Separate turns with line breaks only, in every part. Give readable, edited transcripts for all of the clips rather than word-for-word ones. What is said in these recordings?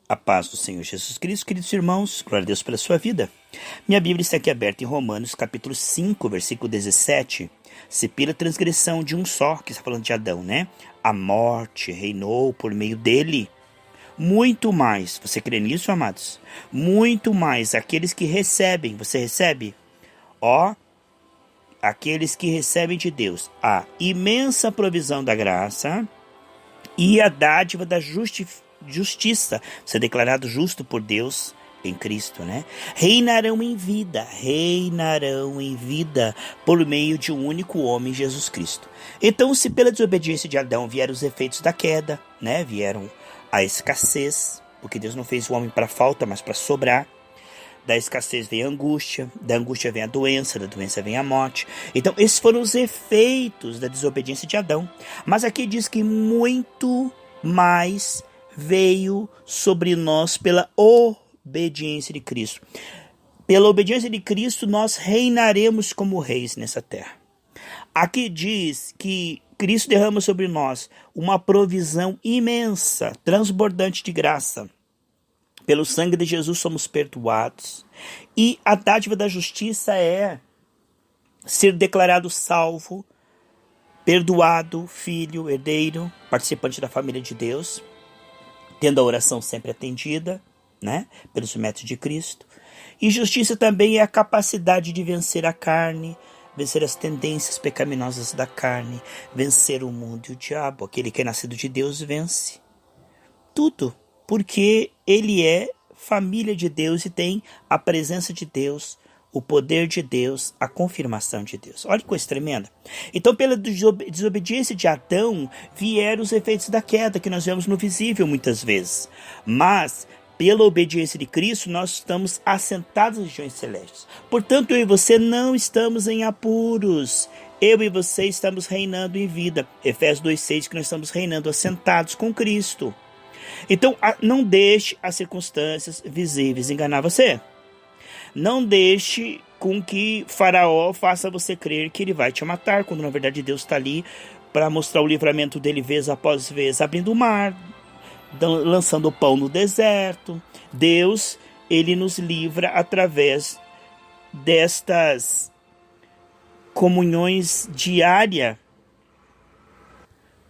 A paz do Senhor Jesus Cristo, queridos irmãos, glória a Deus pela sua vida. Minha Bíblia está aqui aberta em Romanos, capítulo 5, versículo 17. Se pela transgressão de um só, que está falando de Adão, né? A morte reinou por meio dele. Muito mais, você crê nisso, amados? Muito mais, aqueles que recebem, você recebe? Aqueles que recebem de Deus a imensa provisão da graça e a dádiva da justiça, ser declarado justo por Deus em Cristo, né? Reinarão em vida por meio de um único homem, Jesus Cristo. Então, se pela desobediência de Adão vieram os efeitos da queda, né? Vieram a escassez, porque Deus não fez o homem para falta, mas para sobrar. Da escassez vem a angústia, da angústia vem a doença, da doença vem a morte. Então, esses foram os efeitos da desobediência de Adão. Mas aqui diz que muito mais veio sobre nós pela obediência de Cristo. Pela obediência de Cristo, nós reinaremos como reis nessa terra. Aqui diz que Cristo derrama sobre nós uma provisão imensa, transbordante de graça. Pelo sangue de Jesus somos perdoados. E a dádiva da justiça é ser declarado salvo, perdoado, filho, herdeiro, participante da família de Deus, tendo a oração sempre atendida, né, pelos métodos de Cristo. E justiça também é a capacidade de vencer a carne, vencer as tendências pecaminosas da carne, vencer o mundo e o diabo. Aquele que é nascido de Deus vence tudo, porque ele é família de Deus e tem a presença de Deus, o poder de Deus, a confirmação de Deus. Olha que coisa tremenda. Então, pela desobediência de Adão, vieram os efeitos da queda, que nós vemos no visível muitas vezes. Mas, pela obediência de Cristo, nós estamos assentados nas regiões celestes. Portanto, eu e você não estamos em apuros. Eu e você estamos reinando em vida. Efésios 2,6, que nós estamos reinando assentados com Cristo. Então, não deixe as circunstâncias visíveis enganar você. Não deixe com que Faraó faça você crer que ele vai te matar, quando na verdade Deus está ali para mostrar o livramento dele vez após vez, abrindo o mar, lançando o pão no deserto. Deus, ele nos livra através destas comunhões diárias,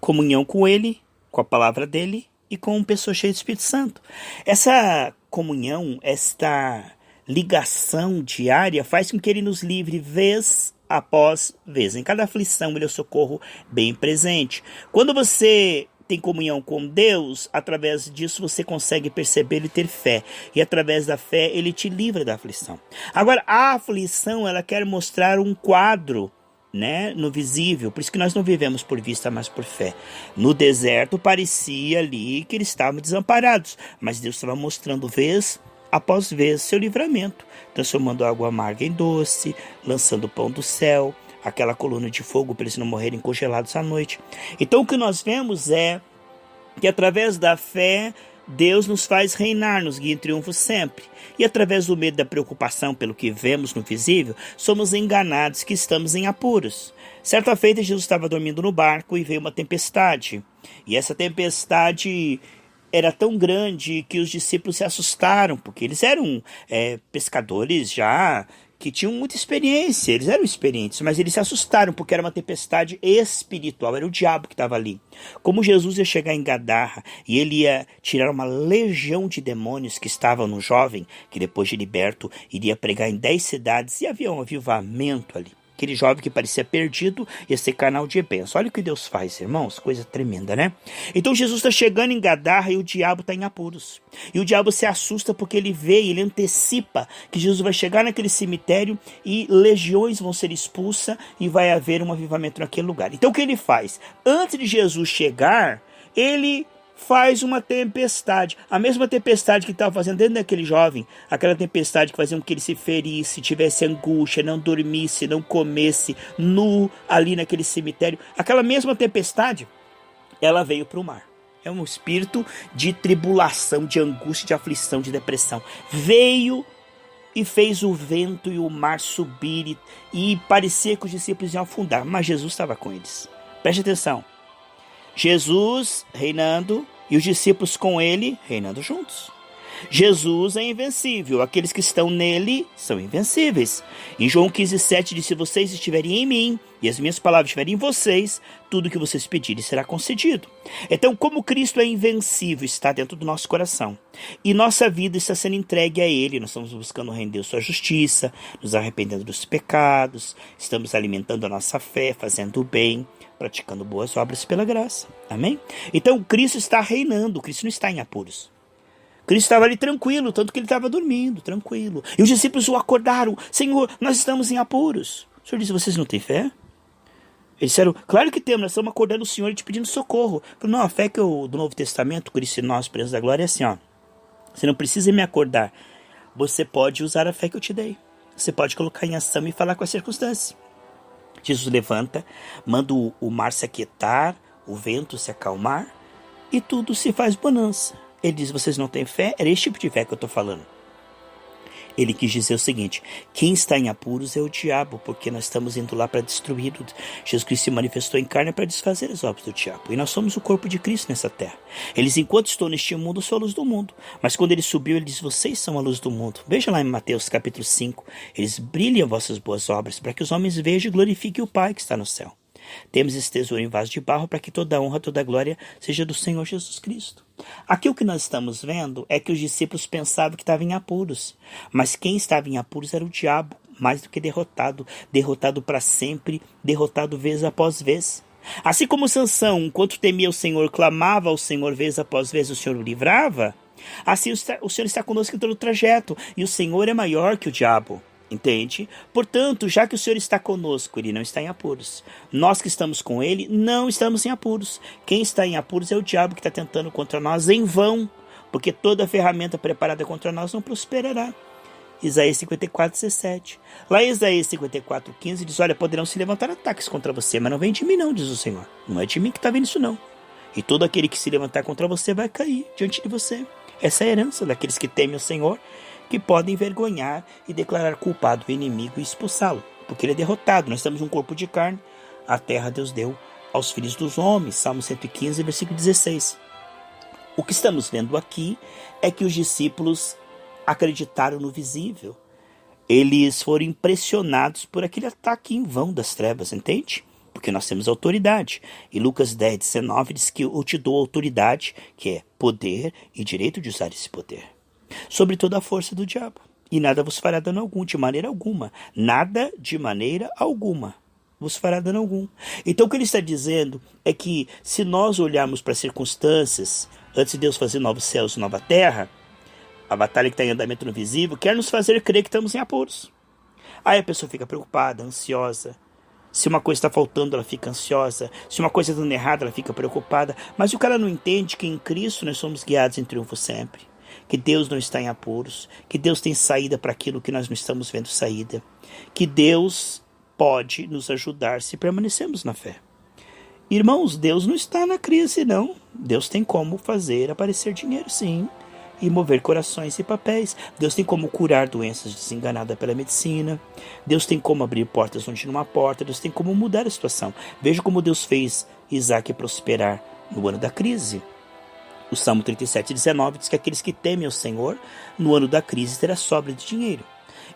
comunhão com ele, com a palavra dele e com uma pessoa cheia do Espírito Santo. Essa comunhão, esta ligação diária faz com que ele nos livre vez após vez. Em cada aflição ele é o socorro bem presente. Quando você tem comunhão com Deus, através disso você consegue perceber e ter fé. E através da fé ele te livra da aflição. Agora, a aflição, ela quer mostrar um quadro, né, no visível. Por isso que nós não vivemos por vista, mas por fé. No deserto parecia ali que eles estavam desamparados, mas Deus estava mostrando vez após vez seu livramento, transformando a água amarga em doce, lançando o pão do céu, aquela coluna de fogo para eles não morrerem congelados à noite. Então o que nós vemos é que através da fé Deus nos faz reinar, nos guia em triunfo sempre. E através do medo e da preocupação pelo que vemos no visível, somos enganados que estamos em apuros. Certa feita, Jesus estava dormindo no barco e veio uma tempestade. E essa tempestade era tão grande que os discípulos se assustaram, porque eles eram pescadores já que tinham muita experiência, eles eram experientes, mas eles se assustaram porque era uma tempestade espiritual, era o diabo que estava ali. Como Jesus ia chegar em Gadarra e ele ia tirar uma legião de demônios que estavam no jovem, que depois de liberto iria pregar em 10 cidades, e havia um avivamento ali. Aquele jovem que parecia perdido ia ser canal de bênção. Olha o que Deus faz, irmãos. Coisa tremenda, né? Então Jesus está chegando em Gadarra e o diabo está em apuros. E o diabo se assusta porque ele vê e ele antecipa que Jesus vai chegar naquele cemitério e legiões vão ser expulsas e vai haver um avivamento naquele lugar. Então o que ele faz? Antes de Jesus chegar, ele faz uma tempestade, a mesma tempestade que estava fazendo dentro daquele jovem, aquela tempestade que fazia com que ele se ferisse, tivesse angústia, não dormisse, não comesse, nu ali naquele cemitério. Aquela mesma tempestade, ela veio para o mar. É um espírito de tribulação, de angústia, de aflição, de depressão. Veio e fez o vento e o mar subir e parecia que os discípulos iam afundar, mas Jesus estava com eles. Preste atenção. Jesus reinando e os discípulos com ele reinando juntos. Jesus é invencível, aqueles que estão nele são invencíveis. Em João 15,7 diz: se vocês estiverem em mim e as minhas palavras estiverem em vocês, tudo que vocês pedirem será concedido. Então, como Cristo é invencível, está dentro do nosso coração, e nossa vida está sendo entregue a Ele, nós estamos buscando render sua justiça, nos arrependendo dos pecados, estamos alimentando a nossa fé, fazendo o bem, praticando boas obras pela graça. Amém? Então, Cristo está reinando, Cristo não está em apuros. Cristo estava ali tranquilo, tanto que ele estava dormindo, tranquilo. E os discípulos o acordaram: Senhor, nós estamos em apuros. O Senhor disse: vocês não têm fé? Eles disseram: claro que temos, nós estamos acordando o Senhor e te pedindo socorro. Falei: não, a fé do Novo Testamento, Cristo e nós, presos da glória, é assim, ó. Você não precisa me acordar. Você pode usar a fé que eu te dei. Você pode colocar em ação e falar com as circunstâncias. Jesus levanta, manda o mar se aquietar, o vento se acalmar, e tudo se faz bonança. Ele diz: vocês não têm fé? Era esse tipo de fé que eu estou falando. Ele quis dizer o seguinte: quem está em apuros é o diabo, porque nós estamos indo lá para destruí-lo. Jesus Cristo se manifestou em carne para desfazer as obras do diabo. E nós somos o corpo de Cristo nessa terra. Eles, enquanto estou neste mundo, sou a luz do mundo. Mas quando ele subiu, ele disse: vocês são a luz do mundo. Veja lá em Mateus capítulo 5. Eles brilham vossas boas obras, para que os homens vejam e glorifiquem o Pai que está no céu. Temos esse tesouro em vaso de barro, para que toda a honra, toda a glória seja do Senhor Jesus Cristo. Aqui o que nós estamos vendo é que os discípulos pensavam que estavam em apuros. Mas quem estava em apuros era o diabo, mais do que derrotado. Derrotado para sempre, derrotado vez após vez. Assim como Sansão, enquanto temia o Senhor, clamava ao Senhor vez após vez, o Senhor o livrava. Assim o Senhor está conosco em todo o trajeto. E o Senhor é maior que o diabo. Entende? Portanto, já que o Senhor está conosco, Ele não está em apuros. Nós que estamos com Ele, não estamos em apuros. Quem está em apuros é o diabo, que está tentando contra nós em vão, porque toda ferramenta preparada contra nós não prosperará. Isaías 54:17. Lá em Isaías 54:15 diz: olha, poderão se levantar ataques contra você, mas não vem de mim não, diz o Senhor. Não é de mim que está vindo isso não. E todo aquele que se levantar contra você vai cair diante de você. Essa é a herança daqueles que temem o Senhor, que podem envergonhar e declarar culpado o inimigo e expulsá-lo, porque ele é derrotado. Nós temos um corpo de carne, a terra Deus deu aos filhos dos homens. Salmo 115, versículo 16. O que estamos vendo aqui é que os discípulos acreditaram no visível. Eles foram impressionados por aquele ataque em vão das trevas, entende? Porque nós temos autoridade. E Lucas 10:19 diz que eu te dou autoridade, que é poder e direito de usar esse poder, sobre toda a força do diabo. E nada vos fará dano algum, de maneira alguma. Nada de maneira alguma vos fará dano algum. Então o que ele está dizendo é que se nós olharmos para as circunstâncias, antes de Deus fazer novos céus e nova terra, a batalha que está em andamento no visível quer nos fazer crer que estamos em apuros. Aí a pessoa fica preocupada, ansiosa. Se uma coisa está faltando, ela fica ansiosa. Se uma coisa está dando errado, ela fica preocupada. Mas o cara não entende que em Cristo nós somos guiados em triunfo sempre. Que Deus não está em apuros. Que Deus tem saída para aquilo que nós não estamos vendo saída. Que Deus pode nos ajudar se permanecermos na fé. Irmãos, Deus não está na crise, não. Deus tem como fazer aparecer dinheiro, sim. E mover corações e papéis. Deus tem como curar doenças desenganadas pela medicina. Deus tem como abrir portas onde não há porta. Deus tem como mudar a situação. Veja como Deus fez Isaac prosperar no ano da crise. O Salmo 37:19 diz que aqueles que temem ao Senhor, no ano da crise, terá sobra de dinheiro.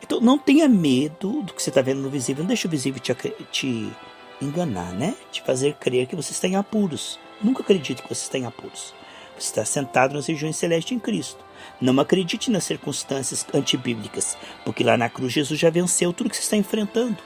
Então não tenha medo do que você está vendo no visível. Não deixe o visível te enganar, né? Te fazer crer que você está em apuros. Nunca acredite que você está em apuros. Você está sentado nas regiões celestes em Cristo. Não acredite nas circunstâncias antibíblicas, porque lá na cruz Jesus já venceu tudo que você está enfrentando.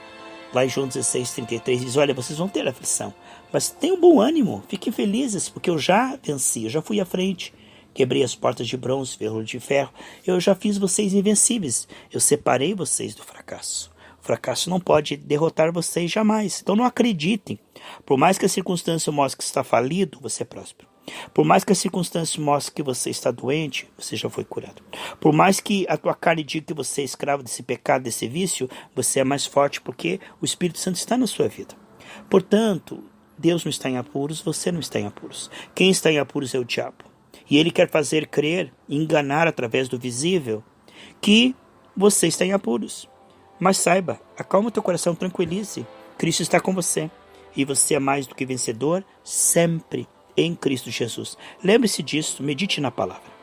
Lá em João 16:33 diz: olha, vocês vão ter aflição, mas tenham bom ânimo, fiquem felizes, porque eu já venci, eu já fui à frente. Quebrei as portas de bronze, ferro de ferro, eu já fiz vocês invencíveis, eu separei vocês do fracasso. O fracasso não pode derrotar vocês jamais, então não acreditem. Por mais que a circunstância mostre que está falido, você é próspero. Por mais que a circunstância mostre que você está doente, você já foi curado. Por mais que a tua carne diga que você é escravo desse pecado, desse vício, você é mais forte porque o Espírito Santo está na sua vida. Portanto, Deus não está em apuros, você não está em apuros. Quem está em apuros é o diabo. E ele quer fazer crer, enganar através do visível, que você está em apuros. Mas saiba, acalma o teu coração, tranquilize. Cristo está com você. E você é mais do que vencedor sempre em Cristo Jesus. Lembre-se disso, medite na palavra.